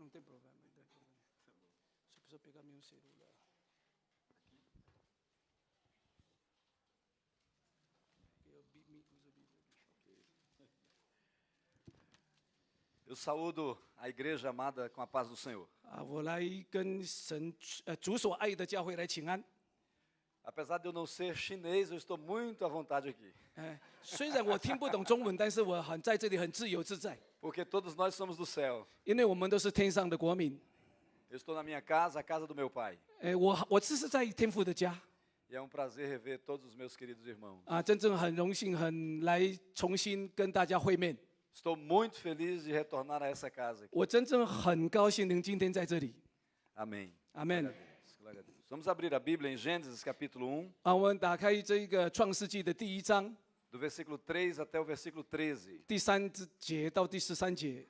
tem problema. Se precisa pegar meu celular. Eu saúdo a igreja amada com a paz do Senhor. 我来跟神主所爱的教会来请安。 Apesar de eu não ser chinês, eu estou muito à vontade aqui. 虽然我听不懂中文，但是我在这里很自由自在， Porque todos nós somos do céu. 因为我们都是天上的国民。 Eu estou na minha casa, a casa do meu pai. 我这是在天父的家 E é um prazer rever todos os meus queridos irmãos. 真正很荣幸，很来重新跟大家会面。 Estou muito feliz de retornar a essa casa aqui. 我真正很高兴能今天在这里。 Amém. Amen. Glória a Deus. Vamos abrir a Bíblia em Gênesis capítulo 1, 我们打开这个创世纪的第1章 do versículo 3 até o versículo 13. 第3节到第13节。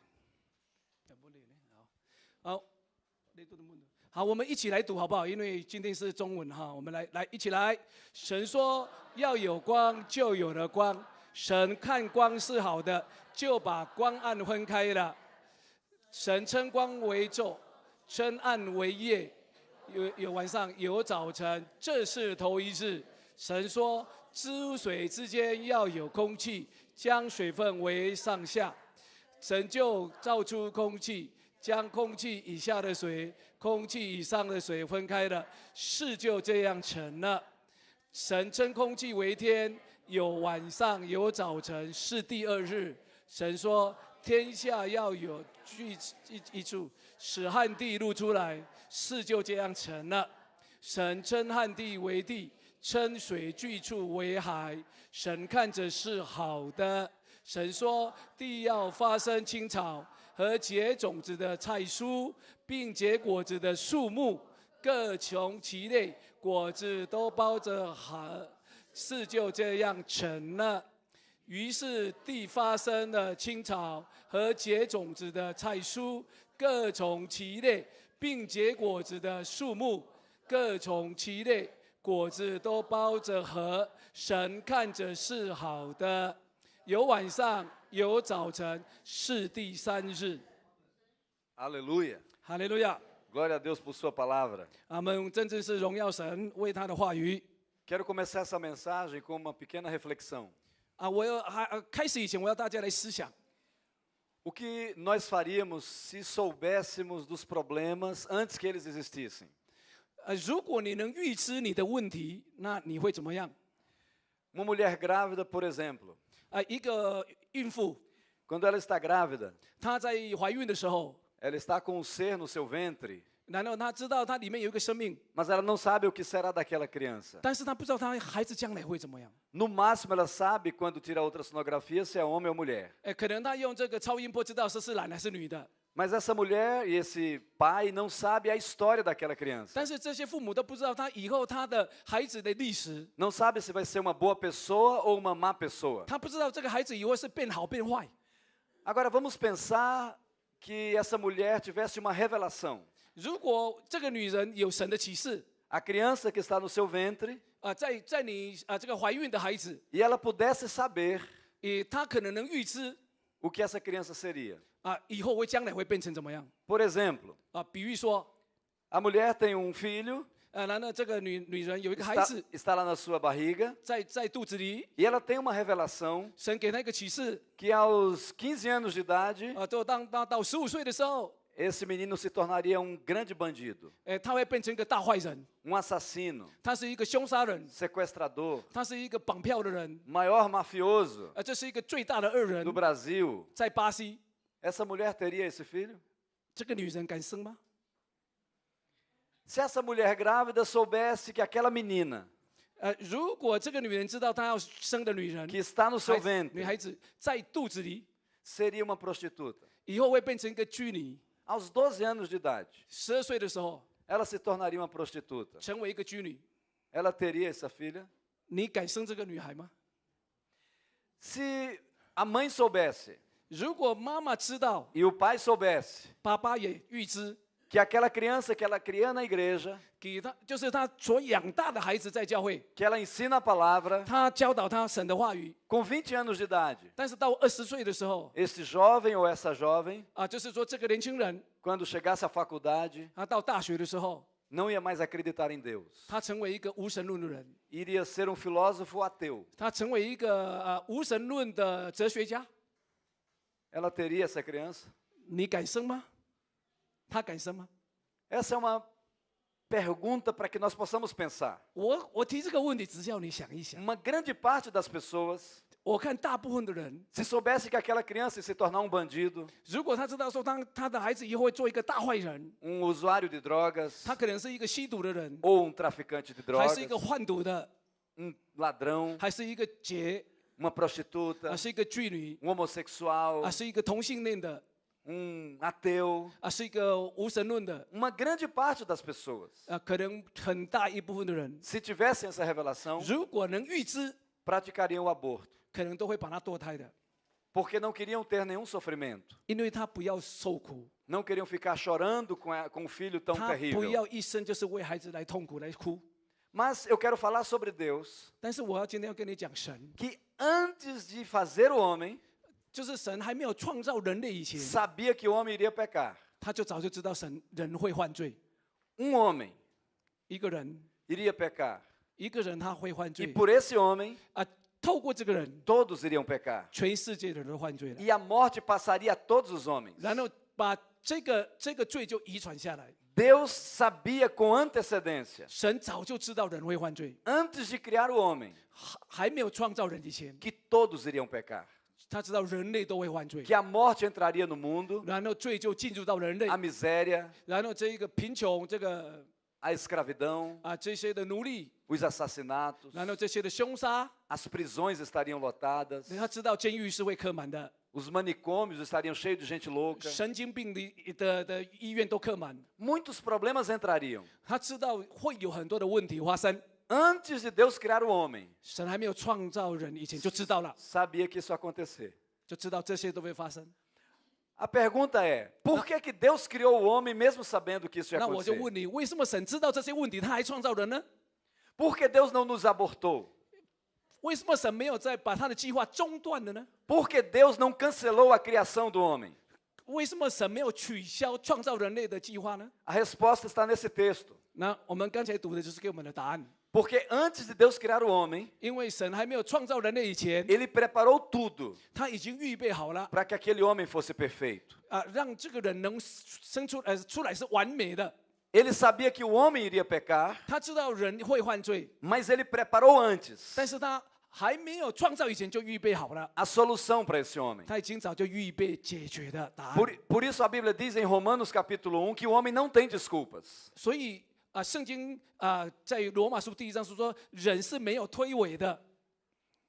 好，我们一起来读好不好？因为今天是中文哈，我们来一起来。神说要有光，就有了光。神看光是好的，就把光暗分开了。神称光为昼，称暗为夜。有晚上，有早晨，这是头一日。神说支水之间要有空气，将水分为上下。神就造出空气，将空气以下的水、空气以上的水分开了，事就这样成了。神称空气为天，有晚上，有早晨，是第2日。神说天下要有聚一处，使旱地露出来，事就这样成了。神称旱地为地，称水聚处为海。神看着是好的。神说地要发生青草和结种子的菜蔬，并结果子的树木，各从其类，果子都包着核，事就这样成了。于是地发生了青草和结种子的菜蔬，各从其类，并结果子的树木，各从其类，果子都包着核。神看着是好的。有晚上，有早晨，是第3日。 Aleluia. 哈利路亚！ Glória a Deus por sua palavra. 我们真正是荣耀神为他的话语。 Quero começar essa mensagem com uma pequena reflexão. 我要开始以前，我要大家来思想。 O que nós faríamos se soubéssemos dos problemas antes que eles existissem? 如果你能预知你的问题，那你会怎么样？ Uma mulher grávida, por exemplo, 一个孕妇， quando ela está grávida, 她在怀孕的时候， ela está com um ser no seu ventre, 然后她知道她里面有一个生命， mas ela não sabe o que será daquela criança. 但是她不知道她孩子将来会怎么样。 No máximo, ela sabe, quando tira a ultrassonografia, se é homem ou mulher. 可能她用这个超音波知道是男还是女的， Mas essa mulher e esse pai não sabem a história daquela criança. 但是这些父母都不知道他以后他的孩子的历史， Não sabe se vai ser uma boa pessoa ou uma má pessoa. 他不知道这个孩子以后是变好变坏。 Agora, vamos pensar que essa mulher tivesse uma revelação. 如果这个女人有神的启示， A criança que está no seu ventre, 在你这个怀孕的孩子， e ela pudesse saber 她可能能预知 o que essa criança seria. 以后将来会变成怎么样 Por exemplo, 比喻说， a mulher tem um filho, 然后这个女人有一个孩 está, 子 está lá na sua barriga, 在肚子里， e ela tem uma revelação 神给她一个启示， que aos 15 anos de idade, 到15岁的时候， esse menino se tornaria um grande bandido, 他会变成一个大坏人， um assassino, 他是一个凶杀人， sequestrador, 他是一个绑票的人， maior mafioso 这是一个最大的恶人 do，Brasil. 在巴西， Essa mulher teria esse filho? 这个女人敢生吗？ Se essa mulher grávida soubesse que aquela menina 如果这个女人知道她要生的女人 que está no seu 女 ventre 孩子在肚子里， seria uma prostituta, 以后会变成一个居女。 aos 12 anos de idade, 12岁的时候 ela se tornaria uma prostituta. 成为一个居女， Ela teria essa filha? 你敢生这个女孩吗？ Se a mãe soubesse 如果妈妈知道， e o pai soubesse, 爸爸也预知， que aquela criança que ela cria na igreja, 给他就是他所养大的孩子在教会， que ela ensina a palavra, 他教导他神的话语。 com 20 anos de idade, 但是到20岁的时候 este jovem ou essa jovem, 啊，就是说这个年轻人， quando chegasse à faculdade, 他到大学的时候， não ia mais acreditar em Deus. 他成为一个无神论的人， Iria ser um filósofo ateu. 他成为一个无神论的哲学家。 Ela teria essa criança? 你敢生吗？他敢生吗？ Essa é uma pergunta para que nós possamos pensar. 我提这个问题，只是要你想一想。 Uma grande parte das pessoas, 我看大部分的人， se soubesse que aquela criança ia se tornar um bandido, 如果他知道说他的孩子以后会做一个大坏人， usuário de drogas, 他可能是一个吸毒的人， ou traficante de 还 drogas, 是一个贩毒的， ladrão, 还是一个劫， uma prostituta, 是一个妓女， homossexual, 是一个同性恋的， ateu. 是一个无神论的， Uma grande parte das pessoas, 可能很大一部分的人， se tivessem essa revelação, 如果能预知， praticariam o aborto, 可能都会把他堕胎的， porque não queriam ter nenhum sofrimento, 因为他不要受苦， não queriam ficar chorando com o filho tão 他不 terrível. 要一生就是为孩子来痛苦来哭。 Mas eu quero falar sobre Deus, 但是我今天要跟你讲神， que antes de fazer o homem, 就是神还没有创造人类以前， sabia que o homem iria pecar. 他就早就知道人会犯罪， Homem 一个人 iria pecar. 一个人他会犯 E 罪 por esse homem, 透过这个人， todos iriam pecar. 全世界的人都犯罪了， E a morte passaria a todos os homens. 然后把这个罪就遗传下来。 Deus sabia com antecedência, 神早就知道人会犯罪， antes de criar o homem, 还没有创造人以前， que todos iriam pecar. 他知道人类都会犯罪， Que a morte entraria no mundo, 然后罪就进入到人类， a miséria, 然后这一个贫穷，这个 a escravidão, 这些的奴隶， os assassinatos, 然后这些的凶杀， as prisões estariam lotadas, 他知道监狱是会客满的， os manicômios estariam cheios de gente louca. 神经病的医院都客满， Muitos problemas entrariam. 他知道会有很多的问题发生。 Antes de Deus criar o homem, 神还没有创造人以前就知道了， sabia que isso ia acontecer. 就知道这些都会发生。 A pergunta é, por que Deus criou o homem mesmo sabendo que isso ia 那我就 acontecer? 问你，为什么神知道这些问题，他还创造人呢？ Por que Deus não nos abortou? 为什么神没有再把他的计划中断了呢？ Por que Deus não cancelou a criação do homem? 为什么神没有取消创造人类的计划呢？ A resposta está nesse texto. 那我们刚才读的就是给我们的答案。 Porque antes de Deus criar o homem, 因为神还没有创造人类以前， Ele preparou tudo 他已经预备好了 para que aquele homem fosse perfeito. 让这个人能生出来是完美的。 Ele sabia que o homem iria pecar, 他知道人会犯罪， mas ele preparou antes 但是他还没有创造以前就预备好了， a solução para esse homem. 他已经早就预备解决的答案。 Por isso a Bíblia diz em Romanos capítulo 1 que o homem não tem desculpas. 所以圣经在罗马书第1章说，人是没有推诿的，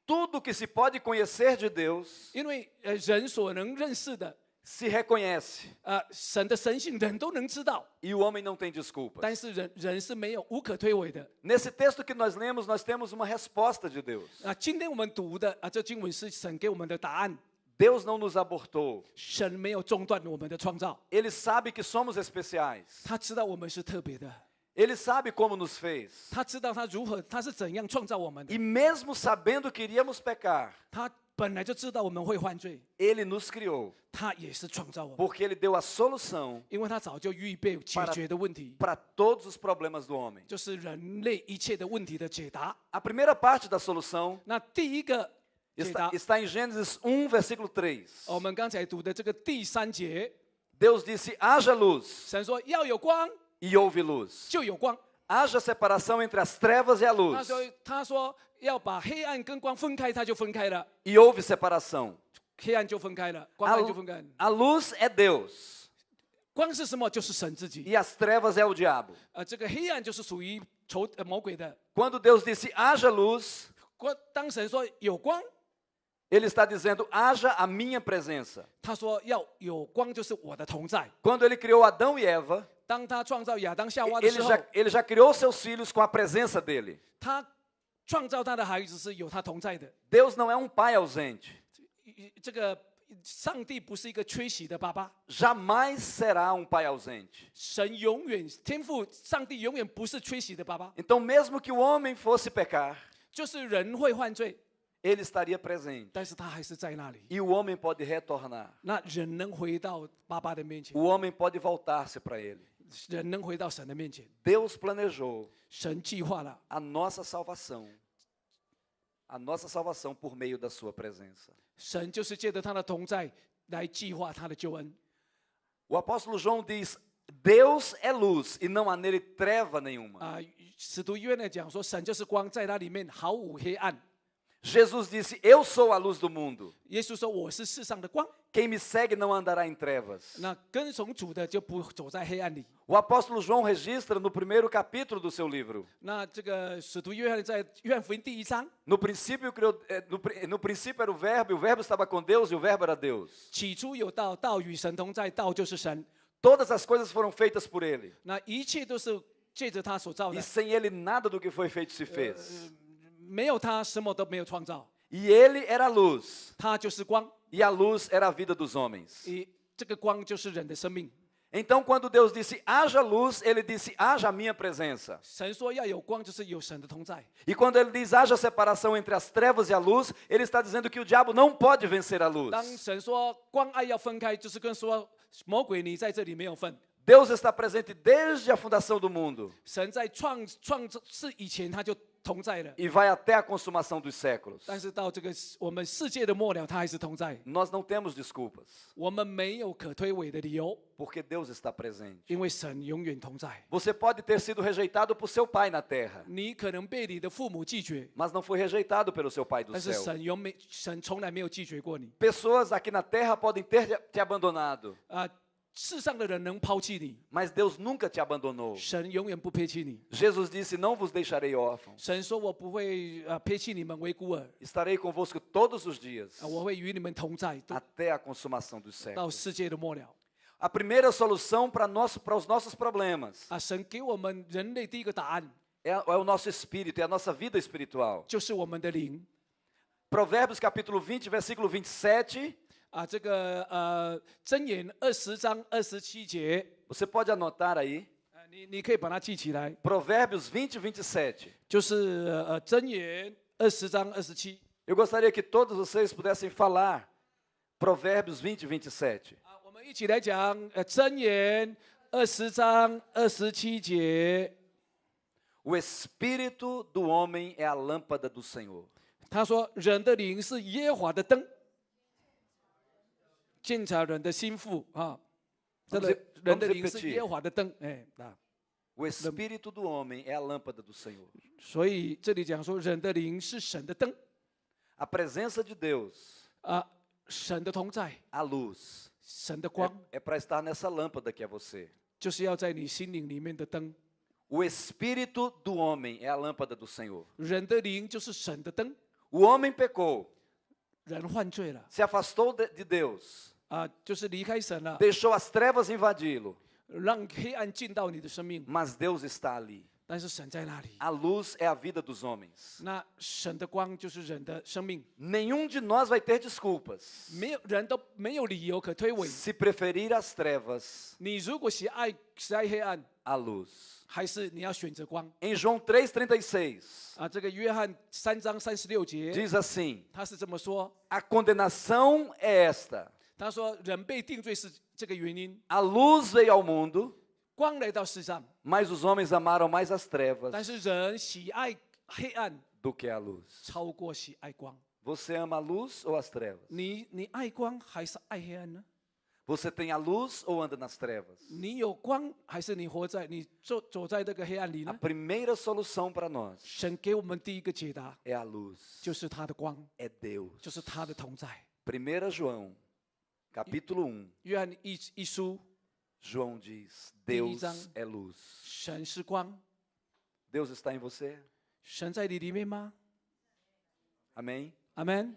Tudo que se pode conhecer de Deus 因为人所能认识的 se reconhece 神的神性，人都能知道， e o homem não tem desculpas. 但是人是没有无可推诿的。 Nesse texto que nós lemos, nós temos uma resposta de Deus. 今天我们读的这经文是神给我们的答案， Deus não nos abortou. 神没有中断我们的创造， Ele sabe que somos especiais. 他知道我们是特别的， Ele sabe como nos fez. 他知道他是怎样创造我们的， E mesmo sabendo que iríamos pecar, 他本来就知道我们会犯罪， Ele nos criou. 他也是创造我们， Porque Ele deu a solução 因为他早就预备解决的问题， para todos os problemas do homem. 就是人类一切的问题的解答。 A primeira parte da solução 那第一个解答， está em Gênesis 1, versículo 3. 我们刚才读的这个第3节， Deus disse: haja luz, 神说要有光 e houve luz. 就有光。 Haja separação entre as trevas e a luz, 他说要把黑暗跟光分开，他就分开了， e houve separação. 黑暗就分开了，光暗就分开了。 A luz é Deus, 光是什么？就是神自己。 e as trevas é o diabo. 这个黑暗就是属于魔鬼的。 Quando Deus disse: haja luz, 当神说有光， Ele está dizendo: haja a minha presença. 他说要有光，就是我的同在。 Quando Ele criou Adão e Eva, 当他创造亚当夏娃的时候， ele já criou seus filhos com a presença dele. 他创造他的孩子是有他同在的。 Deus não é um pai ausente. 这个上帝不是一个缺席的爸爸， jamais será um pai ausente. 神永远天父，上帝永远不是缺席的爸爸， Então, mesmo que o homem fosse pecar, 就是人会犯罪， ele estaria presente. 但是他还是在那里。 E o homem pode retornar. 那人能回到爸爸的面前， O homem pode voltar-se para ele. 人能回到神的面前， Deus planejou 神计划了 a nossa salvação por meio da sua presença. 神就是借着他的同在来计划他的救恩。 O apóstolo João diz: Deus é luz e não há nele treva nenhuma. 使徒约翰讲说，神就是光，在他里面毫无黑暗。 Jesus disse: Eu sou a luz do mundo. 耶稣说：“我是世上的光， Quem me segue não andará em trevas. 那跟从主的就不走在黑暗里。 O apóstolo João registra no primeiro capítulo do seu livro. ”那这个使徒约翰在约翰福音第1章， No princípio era o verbo, e o verbo estava com Deus, e o verbo era Deus. 起初有道，道与神同在，道就是神。 Todas as coisas foram feitas por ele. 那一切都是借着他所造 E 的， sem ele nada do que foi feito se fez. 没有他什么都没有创造。 E ele era a luz, 他就是光， e a luz era a vida dos homens. 这个光就是人的生命。 Então, quando Deus disse haja luz, ele disse haja a minha presença. 神说要有光，就是有神的同在。 E quando ele diz haja separação entre as trevas e a luz, ele está dizendo que o diabo não pode vencer a luz. 当神说光爱要分开，就是跟说魔鬼你在这里没有份。 Deus está presente desde a fundação do mundo 神在创世以前他就同在了， e vai até a consumação dos séculos. 但是到这个我们世界的末了，他还是同在。 Nós não temos desculpas, 我们没有可推诿的理由， porque Deus está presente. 因为神永远同在。 Você pode ter sido rejeitado por seu pai na terra, 你可能被你的父母拒绝， mas não foi rejeitado pelo seu pai do 但是 céu. 神从来没有拒绝过你。 Pessoas aqui na terra podem ter te abandonado, 世上的人能抛弃你， mas Deus nunca te abandonou. 神永远不撇弃你。 Jesus disse: Não vos deixarei órfãos. 神说：“我不会撇弃你们为孤儿， Estarei convosco todos os dias, 我会与你们同在， até a consumação dos 到 séculos. 世界的末了。 A primeira solução para os nossos problemas 神给我们人类第一个答案， é o nosso espírito, é a nossa vida espiritual. 就是我们的灵。 Provérbios capítulo 20, versículo 27. 这个箴言20章27节， Você pode anotar aí. 你可以把它记起来， Provérbios 20, 27. 就是箴言20章27。 Eu gostaria que todos vocês pudessem falar Provérbios 20, 27. 我们一起来讲箴言20章27节。 O espírito do homem é a lâmpada do Senhor. 他说：“人的灵是耶和华的灯，鉴察人的心腹啊。这个人的灵是耶和华的灯，O espírito do homem é a lâmpada do Senhor. 所以这里讲说，人的灵是神的灯 A presença de Deus, 神的同在， a luz, 神的光， é para estar nessa lâmpada que é você. 就是要在你心灵里面的灯。 O espírito do homem é a lâmpada do Senhor. 人的灵就是神的灯， O homem pecou, 人犯罪了 se afastou de Deus, 就是离开神了， deixou as trevas invadi-lo, 让黑暗进到你的生命， mas Deus está ali. 但是神在那里。 A luz é a vida dos homens. 那神的光就是人的生命， Nenhum de nós vai ter desculpas 人都没有理由可推诿。 se preferir as trevas 你如果喜爱黑暗， à luz. 还是你要选择光 Em João 3,36, 这个约翰3章36节， diz assim: 他是这么说， A condenação é esta. 他说人被定罪是这个原因， A luz veio ao mundo, 光来到世上， mas os homens amaram mais as 但 trevas 是人喜爱黑暗 do que a luz. 超过喜爱光。 Você ama a luz ou as trevas? 你爱光还是爱黑暗呢？ Você tem a luz ou anda nas trevas? 你有光还是你走在这个黑暗里 A 呢？ primeira solução para nós 神给我们第一个解答 é a luz, 就是他的光， é Deus. 就是他的同在。 1 João, capítulo 1, 约翰一书， João diz: Deus Divisão. é luz. 神是光， Deus está em você? 神在你里面吗？ Amém? 阿门。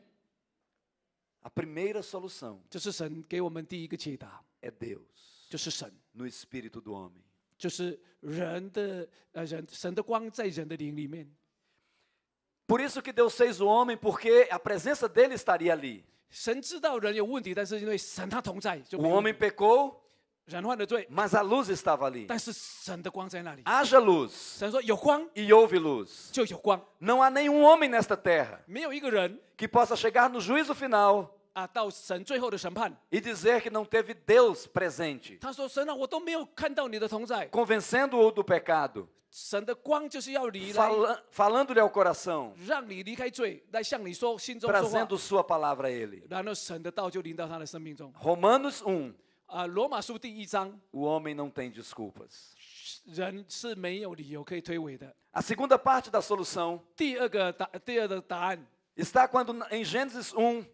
A primeira solução 这是神给我们第一个解答， é Deus 就是神， no espírito do homem. 就是神的光在人的灵里面。 Por isso que Deus fez o homem, porque a presença dele estaria ali. 神知道人有问题，但是因为神他同在，就 O 没有 homem pecou, 人犯了罪， mas a luz estava ali. 但是神的光在那里。 Haja luz, 神说有光 e houve luz. 就有光， Não há nenhum homem nesta terra 没有一个人 que possa chegar no juízo final 到神最后的审判， e dizer que não teve Deus presente, 他说神啊，我都没有看到你的同在。 convencendo-o do pecado, 神的光就是要你来 falando-lhe ao coração, 让你离开罪，来向你说心中说话。 trazendo sua palavra a ele. 然后神的道就临到他的生命中。 Romanos 1, 罗马书第1章， o homem não tem desculpas. 人是没有理由可以推诿的。 A segunda parte da solução 第二个答案， está quando em Gênesis 1,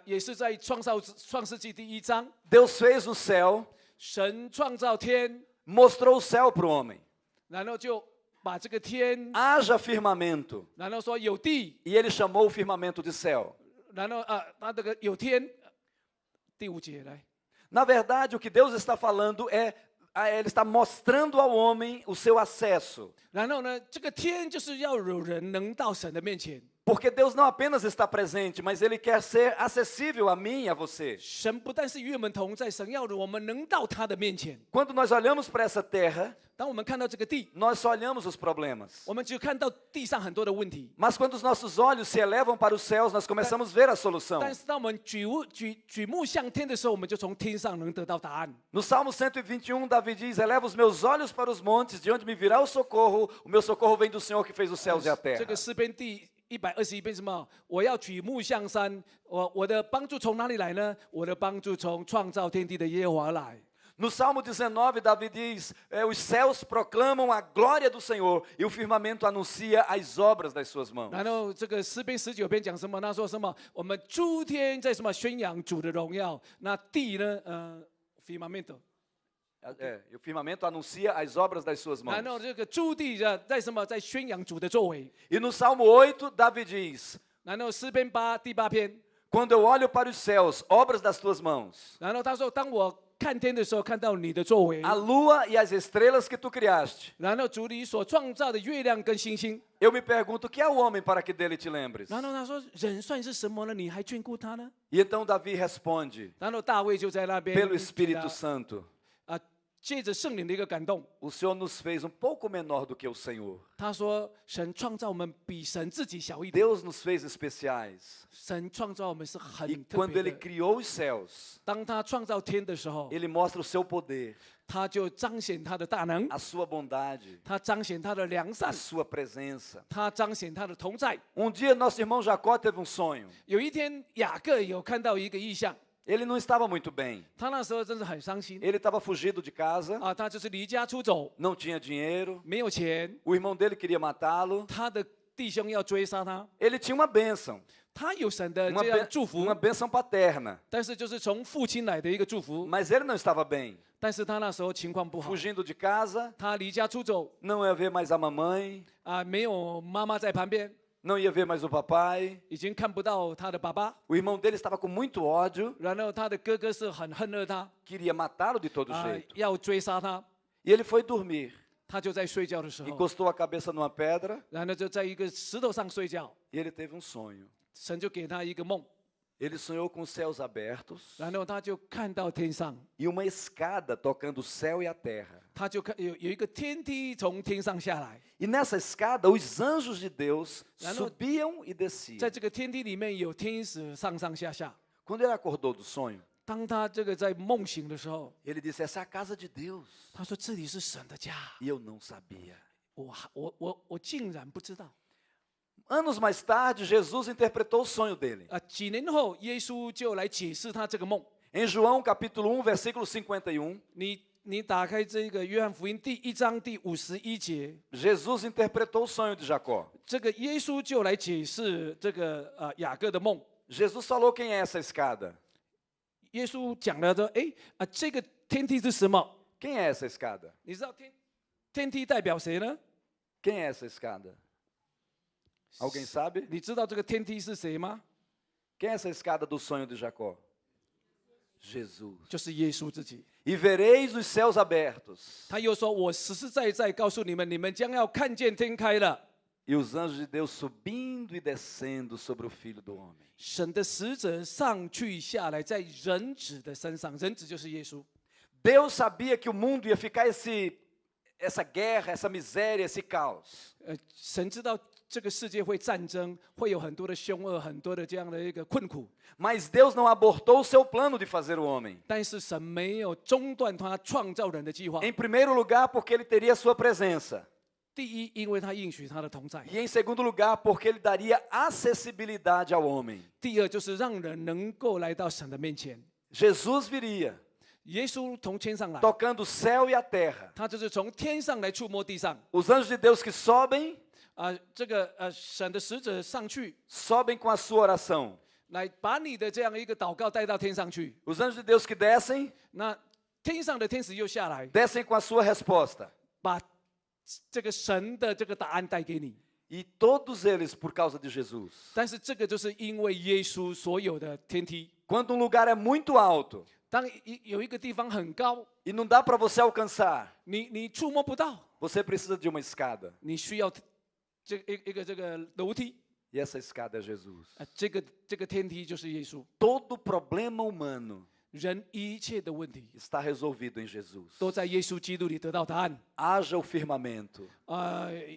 也是在创世纪第1章， Deus fez o céu, 神创造天， mostrou o céu para o homem. 然后就把这个天， Haja firmamento. 然后说有地， E ele chamou o firmamento de céu. 然后他这个有天，第5节来， Na verdade, o que Deus está falando ele está mostrando ao homem o seu acesso. 然后呢，这个天就是要有人能到神的面前。 Porque Deus não apenas está presente, mas Ele quer ser acessível a mim e a você. 神不但是与我们同在，神要我们能到他的面前。 Quando nós olhamos para essa terra, 当我们看到这个地， nós só olhamos os problemas. 我们只看到地上很多的问题。 Mas quando os nossos olhos se elevam para os céus, nós começamos a ver a solução. 但是当我们举目向天的时候，我们就从天上能得到答案。 No Salmo 121, Davi diz: Eleva os meus olhos para os montes, de onde me virá o meu socorro vem do Senhor que fez os céus e a 这 terra. 个诗篇第121篇什么？我要举目向山，我的帮助从哪里来呢？我的帮助从创造天地的耶和华来。 No Salmo 19, Davi diz: Os céus proclamam a glória do Senhor e o firmamento anuncia as obras das suas mãos. 然后这个诗篇19篇讲什么？他说什么？我们诸天在什么宣扬主的荣耀？那地呢？firmamento。 E o firmamento anuncia as obras das suas mãos. 然后这个诸地在什么？在宣扬主的作为。 E no Salmo 8, Davi diz: 然后诗篇第8篇。 Quando eu olho para os céus, obras das tuas mãos, 然后他说，当我看天的时候，看到你的作为。 a lua e as estrelas que tu criaste, 然后主你所创造的月亮跟星星。 eu me pergunto: o que é o homem para que dele te lembres? 然后他说，人算是什么呢？你还眷顾他呢？ E então Davi responde: 然后大卫就在那边 Pelo Espírito Santo, 借着圣灵的一个感动， o Senhor nos fez um pouco menor do que o Senhor. 他说：“神创造我们比神自己小一点。 Deus nos fez especiais. 神创造我们是 E 很特 quando 别 Ele 的。 criou os céus, 当他创造天的时候， Ele mostra o seu poder, 他就彰显他的大能， a sua bondade, 他彰显他的良 a 善， sua presença. 他彰显他的同在。 Dia, nosso irmão Jacó teve sonho. 有一天，雅各有看到一个异象， Ele não estava muito bem. 他那时候真是很伤心 Ele estava fugido de casa, 他就是离家出走， não tinha dinheiro. 没有钱， O irmão dele queria matá-lo. 他的弟兄要追杀他， Ele tinha uma bênção, 他有神的 uma, 这样祝福 uma，bênção paterna. 但是就是从父亲来的一个祝福， Mas ele não estava bem. 但是他那时候情况不好， Fugindo de casa, 他离家出走 não ia ver mais a mamãe, 没有妈妈在旁边， não ia ver mais o papai. 已经看不到他的爸爸， O irmão dele estava com muito ódio, 然后他的哥哥是很恨恶他， queria matá-lo de todo jeito. 要追杀他， E ele foi dormir, 他就在睡觉的时候， encostou a cabeça numa pedra 然后就在一个石头上睡觉， e ele teve um sonho. 神就给他一个梦， Ele sonhou com os céus abertos 然后他就看到天上， e uma escada tocando o céu e a terra. 他就看有一个天梯从天上下来， E nessa escada, os anjos de Deus Lá no- subiam e desciam. 在这个天梯里面有天使上上下下。 Quando ele acordou do sonho, 当他这个在梦醒的时候， ele disse: Essa é a casa de Deus. 他说这里是神的家， E eu não sabia. 我竟然不知道。 Anos mais tarde, Jesus interpretou o sonho dele. 几年后，耶稣就来解释他这个梦。 Em João capítulo 1, versículo 51, 你打开这个约翰福音第1章第51节， Jesus interpretou o sonho de Jacó. 这个耶稣就来解释这个雅各的梦。 Jesus falou: Quem é essa escada? 耶稣讲了说，这个天梯是什么？ Quem é essa escada? 你知道天梯代表谁呢？ Quem é essa escada? Alguém sabe? 你知道这个天梯是谁吗？ Quem é essa escada do sonho de Jacó? Jesus. 就是耶稣自己。 E vereis os céus abertos. 他又说：“我实实在在告诉你们，你们将要看见天开了。E os anjos de Deus subindo e descendo sobre o Filho do Homem. 神的使者上去下来，在人子的身上，人子就是耶稣。 Deus sabia que o mundo ia ficar essa guerra, essa miséria, esse caos. 神知道这个世界会战争，会有很多的凶恶，很多的这样的一个困苦。 Mas Deus não abortou o seu plano de fazer o homem. 但是神没有中断他创造人的计划。 Em primeiro lugar, porque ele teria a sua presença. 第一，因为他应许他的同在； E em segundo lugar, porque ele daria acessibilidade ao homem. 第二，就是让人能够来到神的面前。 Jesus viria, 耶稣从天上来， tocando o céu e a terra. 他就是从天上来触摸地上。 Os anjos de Deus que sobem, 神的使者上去， sobem com a sua oração. 来把你的这样一个祷告带到天上去。 Os anjos de Deus que descem, 那天上的天使又下来， descem com a sua resposta. 把这个神的这个答案带给你。 E todos eles por causa de Jesus. 但是这个就是因为耶稣所有的天梯。 Quando um lugar é muito alto 当有一个地方很高， e não dá para você alcançar, 你触摸不到， você precisa de uma escada. 你需要这个楼梯。 E essa escada é Jesus. 这个天梯就是耶稣。 Todo problema humano 人一切的问题 está resolvido em Jesus. 都在耶稣基督里得到答案。 Haja o firmamento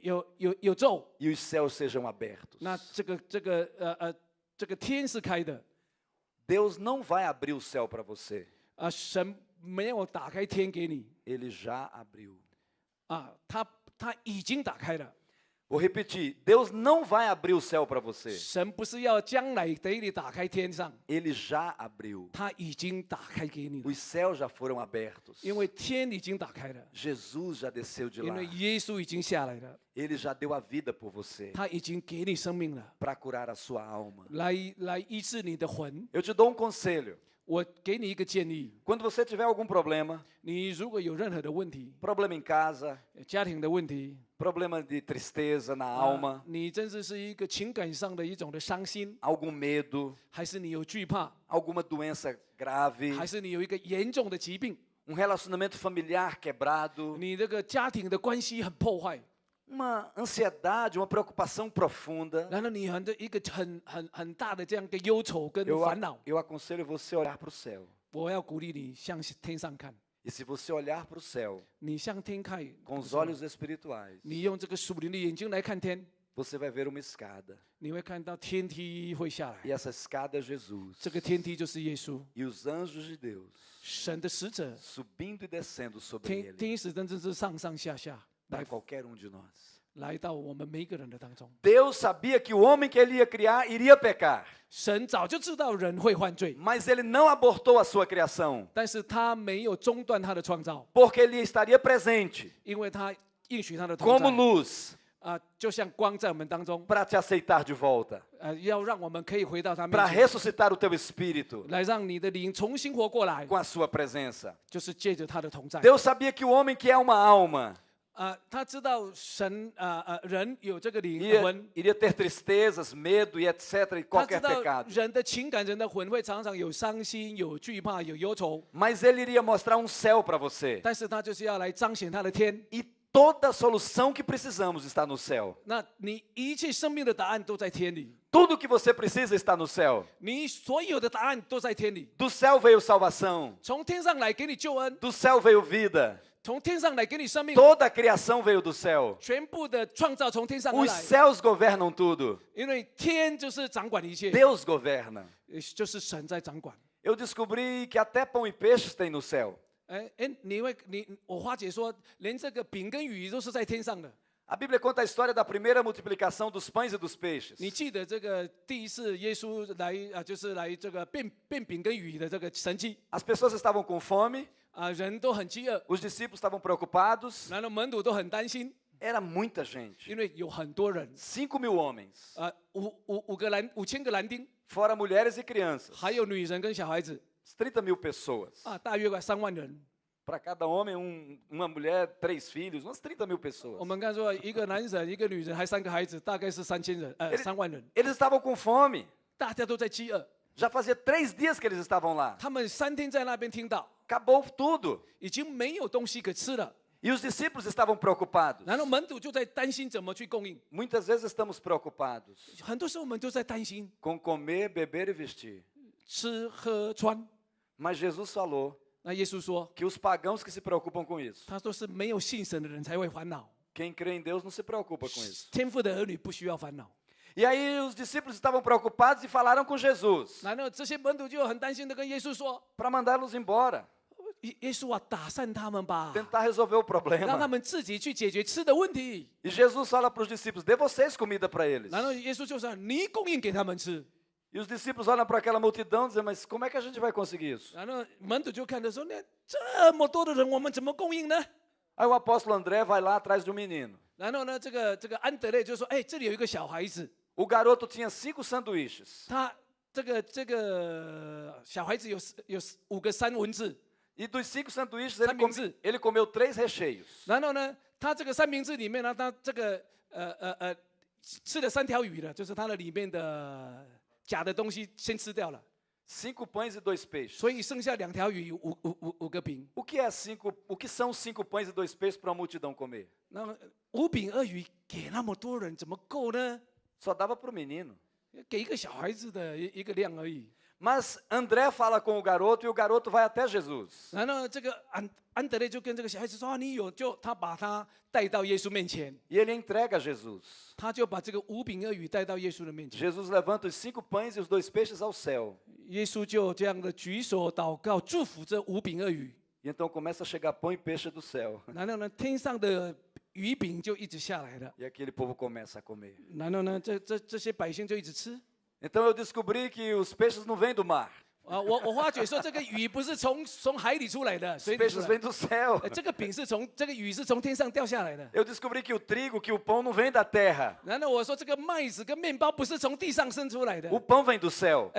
有咒， e os céus sejam abertos. 那这个天是开的。 Deus não vai abrir o céu para você. 神没有打开天给你 Ele já abriu. 他已经打开了。 Vou repetir, Deus não vai abrir o céu para você. 神不是要将来给你打开天上， Ele já abriu. 他已经打开给你了， Os céus já foram abertos. 因为天已经打开了， Jesus já desceu de 因 lá. 为耶稣已经下来了， Ele já deu a vida por você 他已经给你生命了， para curar a sua alma. 来医治你的魂。 Eu te dou um conselho. 我给你一个建议， Quando você tiver algum problema, 你如果有任何的问题， problema em casa, 家庭的问题， problema de tristeza na alma, 你真的是一个情感上的一种的伤心， algum medo, 还是你有惧怕， alguma doença grave, 还是你有一个严重的疾病， relacionamento familiar quebrado, 你这个家庭的关系很破坏， uma ansiedade, uma preocupação profunda. 然后你一个很大的这样一个忧愁跟 Eu, 烦恼， eu aconselho você a olhar para o céu. 我要鼓励你向天上看， E se você olhar para o céu 你向天看， com os olhos espirituais, 你用这个属灵的眼睛来看天， você vai ver uma escada. 你会看到天梯会下来， E essa escada é Jesus. 这个天梯就是耶稣， E os anjos de Deus 神的使者， subindo e descendo sobre 天 ele 天使真正是上上下下 para 来 qualquer um de nós. 来到我们每一个人的当中。 Deus sabia que o homem que ele ia criar iria pecar, 神早就知道人会犯罪， mas ele não abortou a sua criação, 但是他没有中断他的创造， porque ele estaria presente 因为他应许他的同 como 在 luz 就像光在我们当中， para te aceitar de volta, 要让我们可以回到他面 para 前， ressuscitar o teu espírito 来让你的灵重新活过来， com a sua presença. 就是借着他的同在。 Deus sabia que o homem que é uma alma 他知道神人有这个灵 iria, 魂， iria ter tristezas, medo e etc. e 他知 qualquer 道 pecado. 人的情感、人的魂会常常有伤心、有惧怕、有忧愁， Mas ele iria mostrar um céu para você. 但是他就是要来彰显他的天。 E toda a solução que precisamos está no céu. 那你一切生命的答案都在天里， Tudo que você precisa está no céu. 你所有的答案都在天里。 Do céu veio salvação. 从天上来给你救恩， Do céu veio vida. 从天上来给你生命， Toda a criação veio do céu. 全部的创造从天上而 Os 来， céus governam tudo. 因为天就是掌管一切， Deus governa. 就是神在掌管。 Eu descobri que até pão e peixes tem no céu. 我花姐说，连这个饼跟鱼都是在天上的。 A Bíblia conta a história da primeira multiplicação dos pães e dos peixes. 你记得这个第一次耶稣来就是来这个变饼跟鱼的这个神迹 As pessoas estavam com fome, 人都很饥饿， os discípulos estavam preocupados. 然后门徒都很担心， Era muita gente. 因为有很多人， 5.000 homens, 5000个男丁， fora mulheres e crianças. 还有女人跟小孩子 30.000 pessoas. 大约快3万人。 Para cada homem, uma mulher, 3 filhos, umas 30.000 pessoas. 我们刚说一个男人、一个女人，还3个孩子，大概是3000人，3万人， Eles estavam com fome. 大家都在饥饿。 Já fazia 3 dias que eles estavam lá. 他们3天在那边听到， Acabou tudo. 已经没有东西可吃了。E os discípulos estavam preocupados. 然后门徒就在担心怎么去供应。 Muitas vezes estamos preocupados 很多时候我们就在担心 com comer, beber e vestir. 吃喝穿。 Mas Jesus falou 那耶稣说， que os pagãos que se preocupam com isso. 他说是没有信神的人才会烦恼， Quem crê em Deus não se preocupa com isso. 天父的儿女不需要烦恼。 E aí os discípulos estavam preocupados e falaram com Jesus 然后这些门徒就很担心的跟耶稣说 para mandá-los embora, 耶稣啊，打散他们吧， tentar resolver o 让他 problema. 们自己去解决吃的问题。 E Jesus fala para os discípulos: dê vocês comida para eles. 然后耶稣就说你供应给他们吃。 E os discípulos olham para aquela multidão e dizem: mas como é que a gente vai conseguir isso? 然后门徒就看着说，那这么多的人，我们怎么供应呢？ Aí o apóstolo André vai lá atrás de um menino. 然后呢，这个安德烈就说，哎，这里有一个小孩子， O garoto tinha 5 sanduíches. 他这个小孩子有5个三文治。 E dos 5 sanduíches, Samingzi. ele comeu 3 recheios. 然后呢，他这个三明治里面呢，他这个吃了3条鱼了，就是它的里面的假的东西先吃掉了， 5 pães e 2 peixes. 所以剩下2条鱼5个饼。 O que são 5 pães e 2 peixes para uma multidão comer? 那么5饼2鱼给那么多人怎么够呢？ Só dava para o menino. 给一个小孩子的一个量而已。 Mas André fala com o garoto e o garoto vai até Jesus. 然后这个安德烈就跟这个小孩子说：“啊，你有就他把他带到耶稣面前， E ele entrega a Jesus. 他就把这个5饼2鱼带到耶稣的面前。 Jesus levanta os 5 pães e os 2 peixes ao céu. 耶稣就这样的举手祷告，祝福这5饼2鱼。 E então começa a chegar pão e peixe do céu. 然后呢，天上的鱼饼就一直下来了。 E aquele povo começa a comer. 然后呢，这些百姓就一直吃。 Então eu descobri que os peixes não vêm do mar. 我发觉说这个鱼不是从海里出来的， Os 水里出 peixes 来 vêm do céu. 这个饼是这个鱼是从天上掉下来的。 Eu descobri que o trigo, que o pão não vem da terra. 然后我说这个麦子跟面包不是从地上生出来的， O pão vem do céu.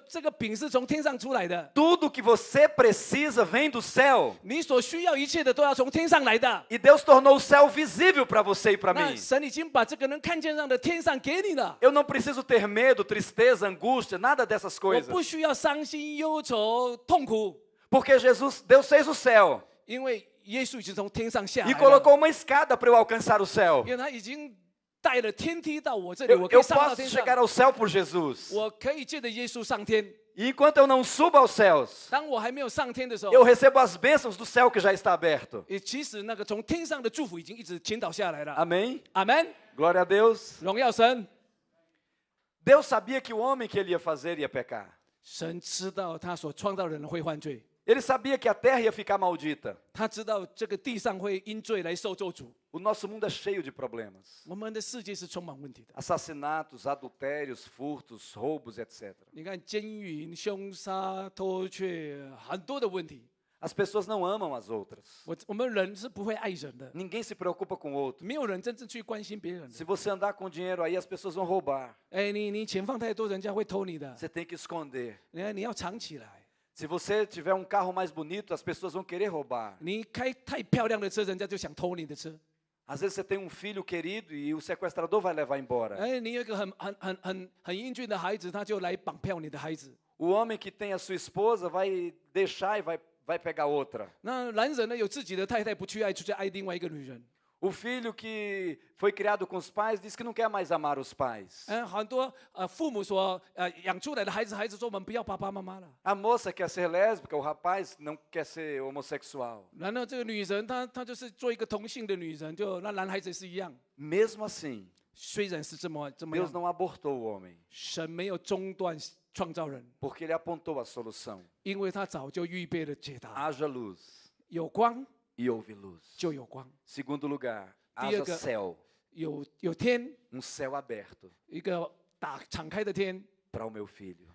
这个饼是从天上出来的。 Tudo que você precisa vem do céu. 你所需要一切的都要从天上来的。 E Deus tornou o céu visível para você e para 那 mim. 神已经把这个能看见上的天上给你了。 Eu não preciso ter medo, tristeza, angústia, nada dessas 我 coisas. 不需要伤心、忧愁、痛苦， Porque Deus fez o céu 因为耶稣已经从天上下 e 来了， colocou uma escada para eu alcançar o céu. 因为他已经带了天梯到我这里， Eu, 我可以 eu 上到 posso 天 chegar 上， ao céu por Jesus. 我可以借着耶稣上天。 E enquanto eu não subo aos céus, 当我还没有上天的时候， eu recebo as bênçãos do céu que já está aberto. 也其实那个从天上的祝福已经一直倾倒下来了。 Amém? 阿门， Glória a Deus. 荣耀神。 Deus sabia que o homem que ele ia fazer ia pecar. 神知道他所创造的人会犯罪， Ele sabia que a terra ia ficar maldita. 他知道这个地上会因罪来受咒诅。 O nosso mundo é cheio de problemas. 我们的世界是充满问题的。 Assassinatos, adultérios, furtos, roubos, etc. 你看奸淫、凶杀、偷窃，很多的问题。 As pessoas não amam as outras. 我们人是不会爱人的， Ninguém se preocupa com o outro. 没有人真正去关心别人的。 Se você andar com dinheiro aí, as pessoas vão roubar. 哎，你钱放太多，人家会偷你的。 Você tem que esconder. 你要藏起来。 Se você tiver um carro mais bonito, as pessoas vão querer roubar. 你开太漂亮的车，人家就想偷你的车。 Às vezes você tem um filho querido e o sequestrador vai levar embora. 哎，你有一个很英俊的孩子，他就来绑票你的孩子。 O homem que tem a sua esposa vai deixar e vai pegar outra. 那男人呢，有自己的太太，不去爱，出去爱另外一个女人。 O filho que foi criado com os pais diz que não quer mais amar os pais. 很多父母所养出来的孩子，孩子说我们不要爸爸妈妈了。 A moça quer ser lésbica, o rapaz não quer ser homossexual. 然后这个女人，她就是做一个同性的女人，就那男孩子是一样。 Mesmo assim, 虽然是这么 Deus 样， não abortou o homem, 神没有中断创造人， porque ele apontou a solução. 因为他早就预备了解答。 Haja luz 有光 e houve luz. 就有光， Segundo lugar, Diga- haja céu, 有天， céu aberto 一个敞开的天， para o meu filho.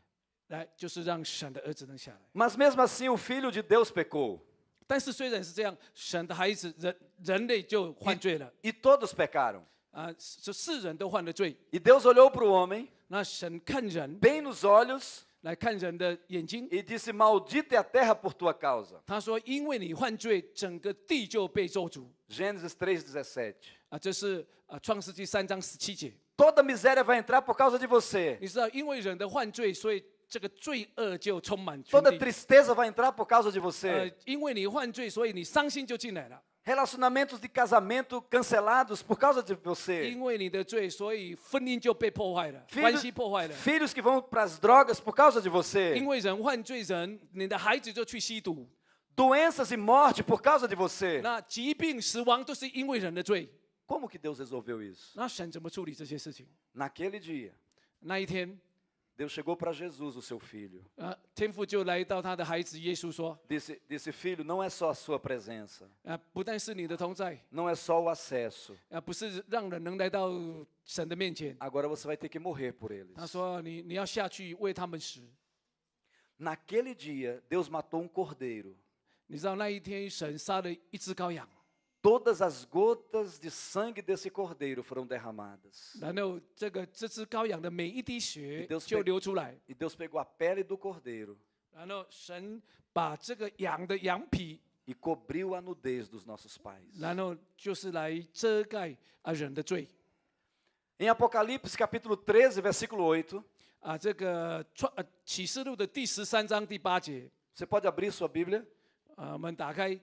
来就是让神的儿子能下来。 Mas mesmo assim, o filho de Deus pecou. 但是虽然是这样，神的孩子人类就犯罪了 E todos pecaram. 世人都犯了罪。 E Deus olhou para o homem, 那神看人， bem nos olhos, 来看人的眼睛， e disse: Maldita é a terra por tua causa. 他说：“因为你犯罪，整个地就被咒诅。 Gênesis 3:17. ”这是创世纪3章17节。 Toda miséria vai entrar por causa de você. 你知道，因为人的犯罪，所以这个罪恶就充满全 Toda 地。 tristeza vai entrar por causa de você. 因为你犯罪，所以你伤心就进来了。Relacionamentos de casamento cancelados por causa de você. 因为你的罪，所以婚姻就被破坏了，关系破坏了。 Filhos que vão para as drogas por causa de você. 因为人犯罪人，你的孩子就去吸毒。 Doenças e morte por causa de você. 那疾病、死亡都是因为人的罪。 Como que Deus resolveu isso? 那神怎么处理这些事情？ Naquele dia, 那一天， Deus chegou para Jesus, o seu filho. 天父就来到他的孩子耶稣说 Disse, filho, não é só a sua presença. 不但是你的同在， Não é só o acesso. 不是让人能来到神的面前。 Agora você vai ter que morrer por eles. 他说你要下去为他们死。 Naquele dia, Deus matou um cordeiro. 你知道那一天神杀了一只羔羊， Todas as gotas de sangue desse cordeiro foram derramadas. 然后这只羔羊的每一滴血 Deus 就流出来， E Deus pegou a pele do cordeiro 然后神把这个羊的羊皮， e cobriu a nudez dos nossos pais. 然后就是来遮盖人的罪。 Em Apocalipse capítulo 13, versículo 8, 这个启示录的第13章第8节， você pode abrir sua Bíblia? 我们打开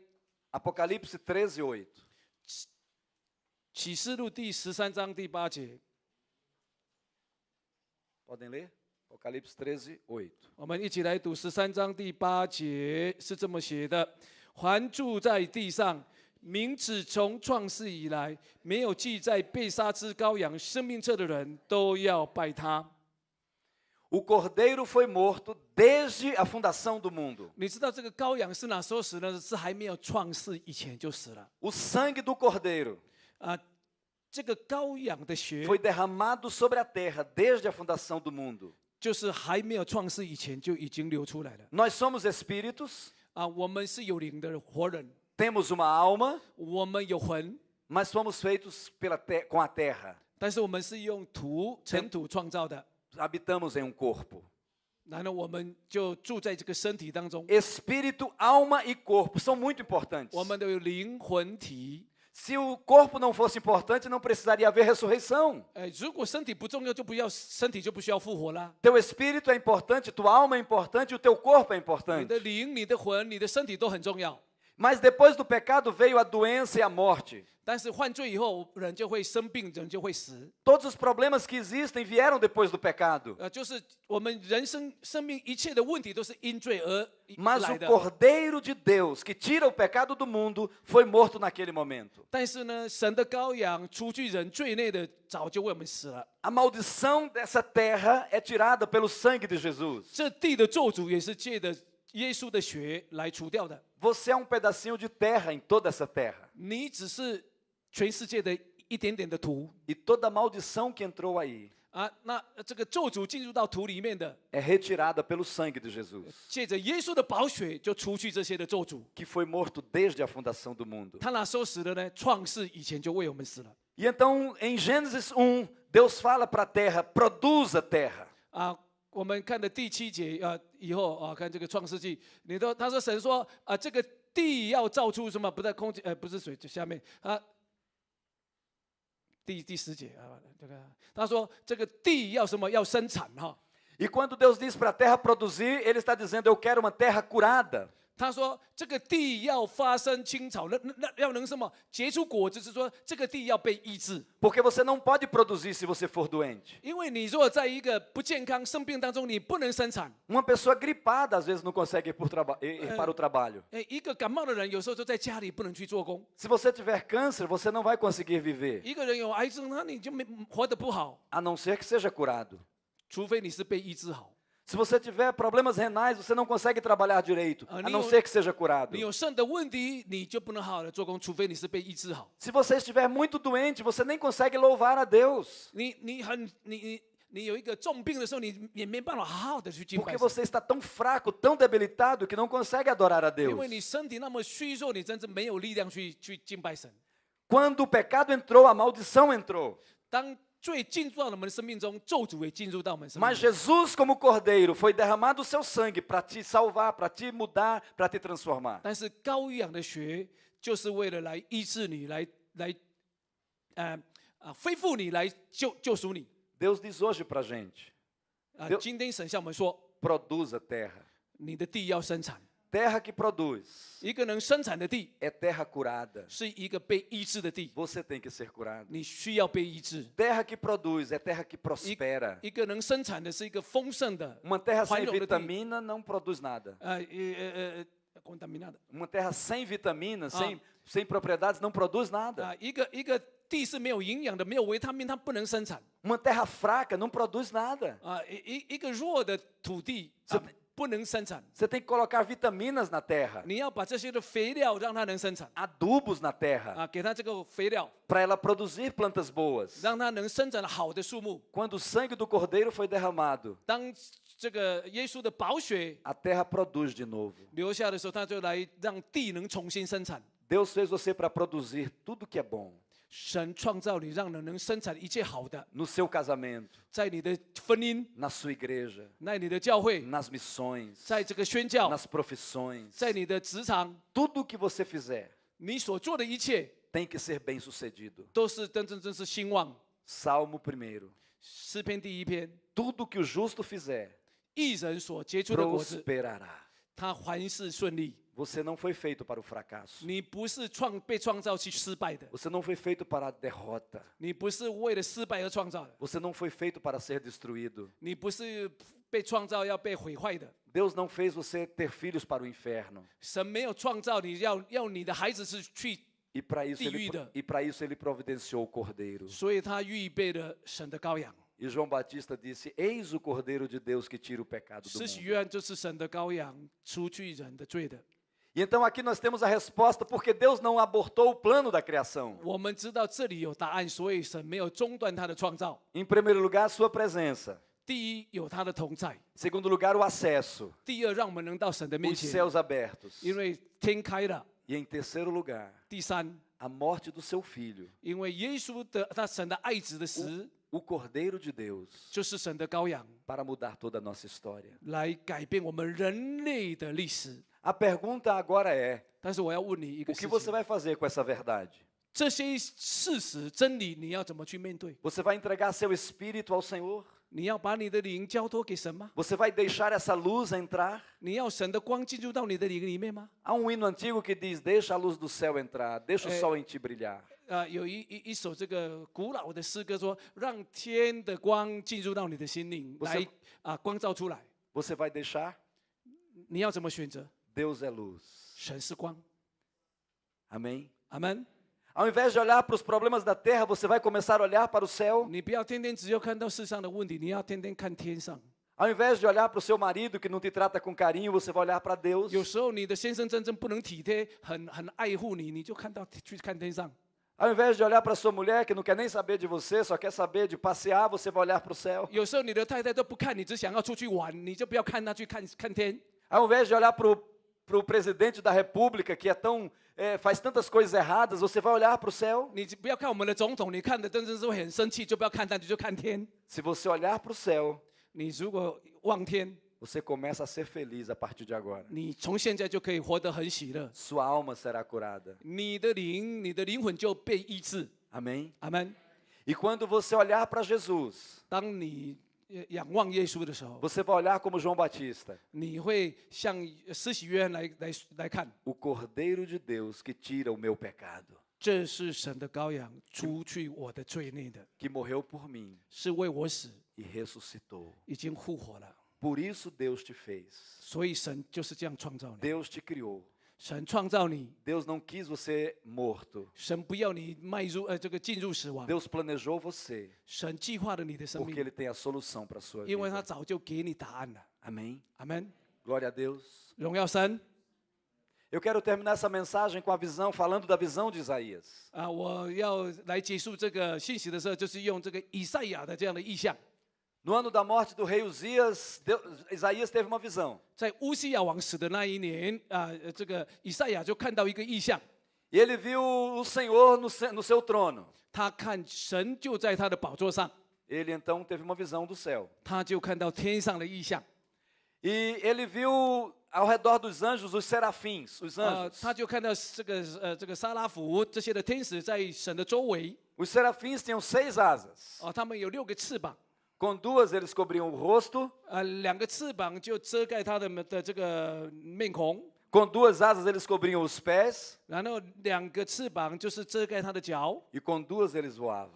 Apocalipse 13, 8. 启示录第13章第8节， Podem ler? Apocalipse 13, 8. 我们一起来读13章第8节，是这么写的：凡住在地上，名字从创世以来没有记在被杀之羔羊生命册的人，都要拜他。 O cordeiro foi morto desde a fundação do mundo. 你知道这个羔羊是哪时候死呢？是还没有创世以前就死了。 O sangue do cordeiro 这个羔羊的血 foi derramado sobre a terra desde a fundação do mundo. 就是还没有创世以前就已经流出来了。 Nós somos espíritos, 我们是有灵的活人， temos uma alma, 我们有魂， mas fomos feitos com a terra. 但是我们是用尘土创造的。 Habitamos em um corpo. 然后我们就住在这个身体当中， Espírito, alma e corpo são muito importantes. 我们都有灵魂体。 Se o corpo não fosse importante, não precisaria haver ressurreição. 如果身体不重要，身体就不需要复活啦。 Teu espírito é importante, tua alma é importante, o teu corpo é 你 importante. 的灵、你的魂、你的身体都很重要。 Mas depois do pecado veio a doença e a morte. 但是犯罪以后，人就会生病，人就会死。 Todos os problemas que existem vieram depois do pecado. 就是我们人生命一切的问题都是因罪而 Mas 来 o 的。 Cordeiro de Deus, que tira o pecado do mundo, foi morto naquele momento. 但是呢，神的羔羊除去人罪内的，早就为我们死了。 A maldição dessa terra é tirada pelo sangue de Jesus. 这地的咒诅也是借着耶稣的血来除掉的。 Você é um pedacinho de terra em toda essa terra. 你只是全世界的一点点的土 E toda a maldição que entrou aí 那这个咒诅进入到土里面的， é retirada pelo sangue de Jesus, 借着耶稣的宝血就除去这些的咒诅。 que foi morto desde a fundação do mundo. 他哪时候死的呢？创世以前就为我们死了。 E então, em Gênesis 1, Deus fala para a terra: produza terra. 我们看的第7节以后看这个创世纪，他说神说这个地要造出什么？不在空气不是水，就下面第10节这个他说这个地要什么？要生产哈。 E quando Deus diz para a terra produzir, Ele está dizendo: eu quero uma terra curada. 他说这个地要发生青草，要能什么结出果子？是说这个地要被医治。 Porque você não pode produzir se você for doente. 因为你如果在一个不健康、生病当中，你不能生产。 Uma pessoa gripada às vezes não consegue ir para o trabalho. 一个感冒的人，有时候就在家里不能去做工。 Se você tiver câncer, você não vai conseguir viver, 一个人有癌症，那你就活得不好， a não ser que seja curado. 除非你是被医治好。 Se você tiver problemas renais, você não consegue trabalhar direito, a não ser que seja curado. 你有肾的问题，你就不能好好的做工，除非你是被医治好。 Se você estiver muito doente, você nem consegue louvar a Deus, 你有一个重病的时候，你也没办法好好的去敬拜 porque 神， você está tão fraco, tão debilitado, que não consegue adorar a 因 Deus. 为你身体那么虚弱，你真正没有力量去敬拜神。 Quando o pecado entrou, a maldição entrou. 当罪进入到我们的生命中，咒诅也进入到我们生命 Mas 中。 Jesus, como cordeiro, foi derramado o seu sangue para te salvar, para te mudar, para te transformar. 但是羔羊的血就是为了来医治你，来恢复你，来救赎你。 Deus diz hoje para a gente: 今天神向我们说， produza terra. 你的地要生产， terra que produz 一个能生产的地 é terra curada. 是一个被医治的地， Você tem que ser curado. 你需要被医治。 Terra que produz é terra que prospera. 一个能生产的是一个丰盛的 Uma terra sem 繁荣的地， vitamina não produz nada. contaminada Uma terra sem vitaminas, Ah. sem propriedades, não produz nada. 啊，一个地是没有营养的，没有维他命，它不能生产 Uma terra fraca não produz nada. 啊。一个弱的土地不能生产， Você tem que colocar vitaminas na terra, 你要把这些的肥料让它能生产 adubos na terra, 啊，给它这个肥料， para ela produzir plantas boas. 让它能生长好的树木。 Quando o sangue do cordeiro foi derramado, 当这个耶稣的宝血 a terra produz de novo. 流下的时候，他就来让地能重新生产。 Deus fez você para produzir tudo que é bom. 神创造你，让人能生产一切好的， No seu casamento, 在你的婚姻， na sua igreja, 在你的教会， nas missões, 在这个宣教， nas profissões. 在你的职场， Tudo que você fizer 你所做的一切 tem que ser bem sucedido. 都是真是兴旺。 Salmo 1. 诗篇第1篇， Tudo que o justo fizer 义人所结出的果子， prosperará. 他凡事顺利。 Você não foi feito para o fracasso. 你不是被创造去失败的， Você não foi feito para a derrota. 你不是为了失败而创造的， Você não foi feito para ser destruído. 你不是被创造要被毁坏的。 Deus não fez você ter filhos para o inferno. 神没有创造你要你的孩子是去， E para isso, Diluída. ele providenciou o cordeiro. 所以他预备了神的羔羊。 E João Batista disse: Eis o cordeiro de Deus que tira o pecado do 施洗 mundo. 约翰就是神的羔羊，除去人的罪的。 E então aqui nós temos a resposta, porque Deus não abortou o plano da criação. 我们知道这里有答案，所以神没有中断他的创造。 Em primeiro lugar, a sua presença. 第一，有他的同在； Em segundo lugar, o acesso. 第二，让我们能到神的面 Os 前， céus abertos. 因为天开了； E em terceiro lugar, 第三， a morte do seu filho. 因为耶稣的神的爱子的死， O cordeiro de Deus. 就是神的羔羊， Para mudar toda a nossa história. 来改变我们人类的历史。 A pergunta agora é: 但是我要问你一个 o 事 que você 情： vai fazer com essa verdade? 这些事实、真理，你要怎么去面对？ Você vai entregar seu espírito ao Senhor? 你要把你的灵交托给神吗？ Você vai deixar essa luz entrar? 你要神的光进入到你的灵里面吗？ Há um hino antigo que diz: Deixa a luz do céu entrar, deixa o sol em ti brilhar. 有一首这个古老的诗歌说：“让天的光进入到你的心灵，我来光照出来。 Você vai deixar? ”你要怎么选择？ Deus é luz. 神是光， Amém? 阿门。 Ao invés de olhar para os problemas da terra, você vai começar a olhar para o céu. 你不要天天只有看到世上的问题，你要天天看天上。 Ao invés de olhar para o seu marido que não te trata com carinho, você vai olhar para Deus. 有时候你的先生真正不能体贴，很爱护你，你就去看天上。 Ao invés de olhar para sua mulher que não quer nem saber de você, só quer saber de passear, você vai olhar para o céu. 有时候你的太太都不看你，只想要出去玩，你就不要看她，去看天。 Ao invés de olhar para o presidente da república que faz tantas coisas erradas, você vai olhar para o céu. 你不要看我们的总统，你看的真正是会很生气，就不要看他，你就看天。 Se você olhar para o céu, 你如果望天， você começa a ser feliz a partir de agora. 你从现在就可以活得很喜乐， Sua alma será curada. 你的灵魂就被医治。 Amém? 阿门。 E quando você olhar para Jesus, 当你仰望耶稣的时候， você vai olhar como João Batista, 你会像施洗约翰来看， o Cordeiro de Deus que tira o meu pecado, 这是神的羔羊，除去我的罪孽的， que morreu por mim 是为我死， e ressuscitou. 已经复活了。 Por isso Deus te fez. 所以神就是这样创造你， Deus te criou. 神创造你， Deus não quis você morto. 神不要你进入死亡， Deus planejou você 神计划了你的生 porque 命， Ele tem a solução para a sua 因为他 vida. 早就给你答案了。 Amém? 阿门。 Glória a Deus. 荣耀神 Eu quero terminar essa mensagem com a visão, falando da visão de Isaías. 啊！我要来结束这个信息的时候，就是用这个以赛亚的这样的意象。 No ano da morte do rei Uzias, Isaías teve uma visão. 在乌西亚王死的那一年啊，这个以赛亚就看到一个意象， E ele viu o Senhor no seu trono. 他看神就在他的宝座上， Ele então teve uma visão do céu. 他就看到天上的意象。 E ele viu ao redor dos anjos os serafins, os anjos. 他就看到这个撒拉弗这些的天使在神的周围， Os serafins tinham 6 asas. 他们有6个翅膀， Com 2 eles cobriam o rosto, 2个翅膀就遮盖他的这个面孔， Com 2 asas eles cobriam os pés 然后2个翅膀就是遮盖他的脚， e com 2 eles voavam.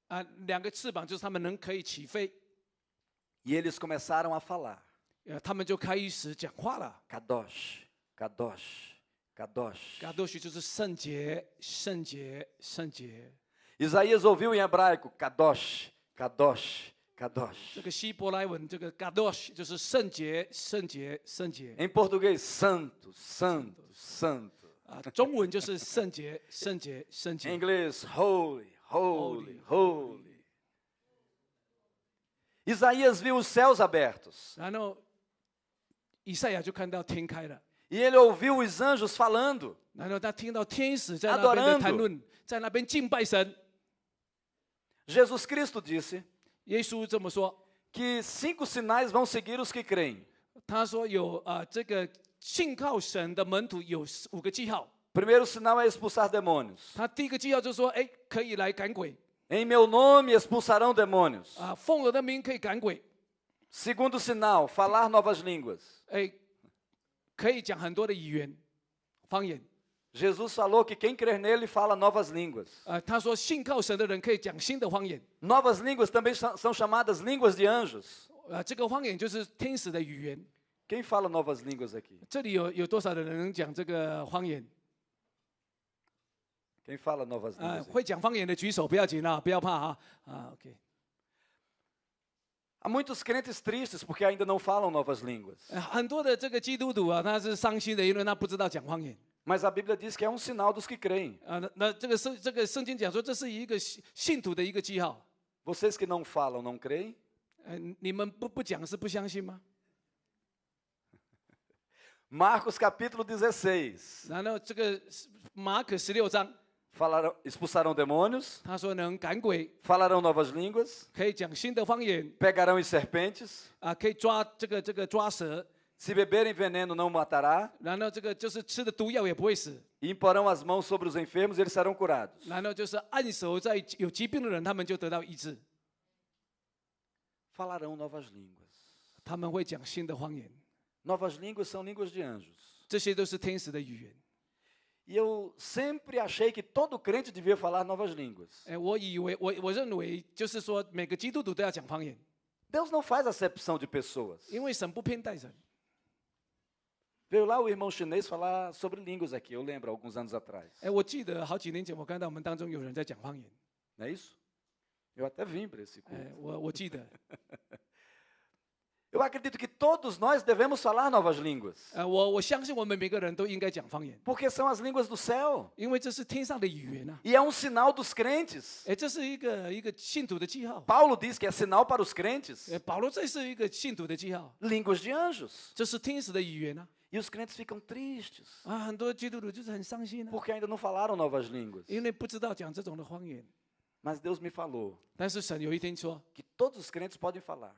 2个翅膀就是他们可以起飞， E eles começaram a falar. 他们就开始讲话了。 Kadosh, Kadosh, Kadosh. 嘎多许就是圣洁，圣洁，圣洁。 Isaías ouviu em hebraico, Kadosh, Kadosh, 这 Kadosh. 个希伯来文这个嘎多许就是圣洁，圣洁，圣洁。 Em português, santo, santo, santo. 中文就是圣洁，圣洁，圣 Em 洁。 inglês, holy, holy, holy. Isaías viu os céus abertos. 然后以赛亚就看到天开了， E ele ouviu os anjos falando. 然后他听到天使在那边的谈论，在那边敬拜神。 Jesus Cristo disse 耶稣这么说， que 5 sinais vão seguir os que creem. 他说有这个信靠神的门徒有5个记号。 Primeiro sinal é expulsar demônios. 他第一个记号就是说，哎，可以来赶鬼 Em meu nome expulsarão demônios. 奉我的名可以赶鬼， Segundo sinal, falar novas línguas. 哎，可以讲很多的语言、方言。 Jesus falou que quem crer nele fala novas línguas. 他说信靠神的人可以讲新的方言。 Novas línguas também são chamadas línguas de anjos. 这个方言就是天使的语言。 Quem fala novas línguas aqui? 这里有多少的人能讲这个方言？ Quem fala novas línguas? 会讲方言的举手，不要紧啊，不要怕哈。OK。 Há muitos crentes tristes porque ainda não falam novas línguas. 很多的这个基督徒他是伤心的，因为他不知道讲方言。 Mas a Bíblia diz que é um sinal dos que creem. 那这个圣经讲说，这是一个信徒的一个记号。 Vocês que não falam, não creem? 你们不讲是不相信吗？ Marcos capítulo 16. 然后这个马可16章， Expulsarão demônios, 他说能赶鬼， falarão novas línguas, 可以讲新的方言， pegarão em serpentes, 可以抓这个抓蛇， se beberem veneno não matará, 然后这个就是吃的毒药也不会死， e imporão as mãos sobre os enfermos e eles serão curados. 然后就是按手在有疾病的人，他们就得到医治， Falarão novas línguas. 他们会讲新的方言， Novas línguas são línguas de anjos. 这些都是天使的语言。 E eu sempre achei que todo crente devia falar novas línguas. 我认为就是说每个基督徒都要讲方言， Deus não faz acepção de pessoas. 因为神不偏待人。 Veio lá o irmão chinês falar sobre línguas aqui, eu lembro, alguns anos atrás. 我记得好几年前我看到我们当中有人在讲方言， Não é isso? Eu até vim para esse culto. 我记得， Eu acredito que todos nós devemos falar novas línguas. 我相信我们每个人都应该讲方言， Porque são as línguas do céu. 因为这是天上的语言啊， E é um sinal dos crentes. 这是一个信徒的记号。 Paulo diz que é sinal para os crentes. 保罗这是一个信徒的记号， Línguas de anjos. 这是天使的语言啊。 E os crentes ficam tristes. 很多基督徒就是很伤心啊， Porque ainda não falaram novas línguas. 因为不知道讲这种的方言。 Mas Deus me falou 但是神有一天说， que todos os crentes podem falar.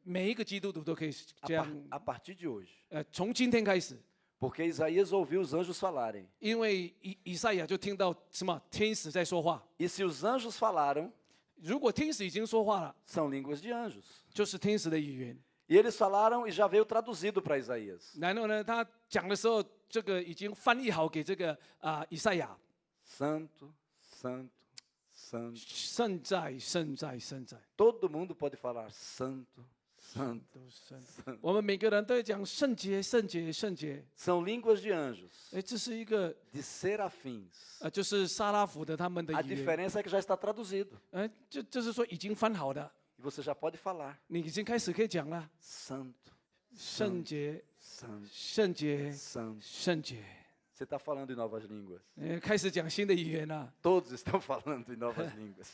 每一个基督徒都可以这样， A partir de hoje. 从今天开始， Porque Isaías ouviu os anjos falarem. 因为以赛亚就听到什么天使在说话。 E se os anjos falaram, 如果天使已经说话了， são línguas de anjos. 就是天使的语言。 E eles falaram e já veio traduzido para Isaías. 然后呢，他讲的时候，这个已经翻译好给这个以赛亚。 Santo, santo, santo. 圣在，圣在，圣在。 Todo mundo pode falar santo, santo. 都圣。我们每个人都在讲圣洁，圣洁，圣洁。 São línguas de anjos, 这是一个 de serafins. 就是撒拉弗的他们的 A 语言。 diferença é que já está traduzido. 就是说已经翻好的， E você já pode falar. 你已经开始可以讲了。 Santo, 圣洁， santo, 圣洁， santo. 圣洁。 Você está falando em novas línguas. 开始讲新的语言了， Todos estão falando em novas línguas.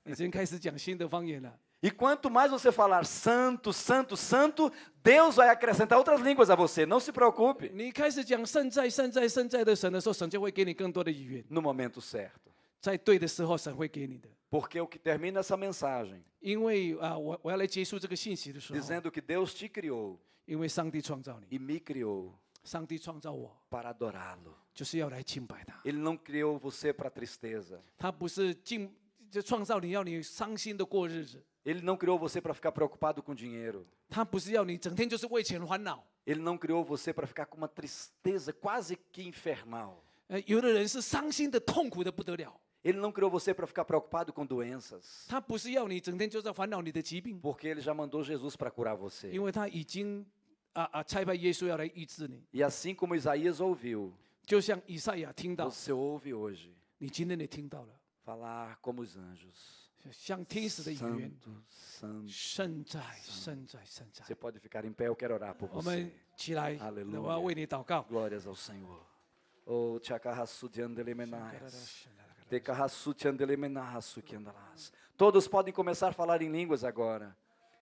已经开始讲新的方言了。 E quanto mais você falar santo, santo, santo, Deus vai acrescentar outras línguas a você. Não se preocupe. 你开始讲圣在、圣在、圣在的神的时候，神就会给你更多的语言。 No momento certo. 在对的时候，神会给你的。 Porque o que termina essa mensagem 因为我要来结束这个信息的时候， dizendo que Deus te criou 因为上帝创造你， e me criou 上帝创造我， para adorá-lo. 就是要来敬拜他。 Ele não criou você para tristeza. 他不是就创造你要你伤心的过日子， Ele não criou você para ficar preocupado com dinheiro. 他不是要你整天就是为钱烦恼。Ele não criou você para ficar com uma tristeza quase que infernal. 有的人是伤心的、痛苦的不得了。 Ele não criou você para ficar preocupado com doenças. 他不是要你整天就在烦恼你的疾病， Porque Ele já mandou Jesus para curar você. 因为他已经差派耶稣要来医治你。 E assim como Isaías ouviu, 就像以赛亚听到， você ouve hoje 你今天也听到了， falar como os anjos. 像天使的语言， Santo, santo. 圣在，圣在，圣在。 Você pode ficar em pé, eu quero orar por 我 você. 们起来， Aleluia. 我要为你祷告。 Glórias ao Senhor. Oh, tchakarrassutiandelemenais. Tekarrassutiandelemenahassukiandalas. Todos podem começar a falar em línguas agora.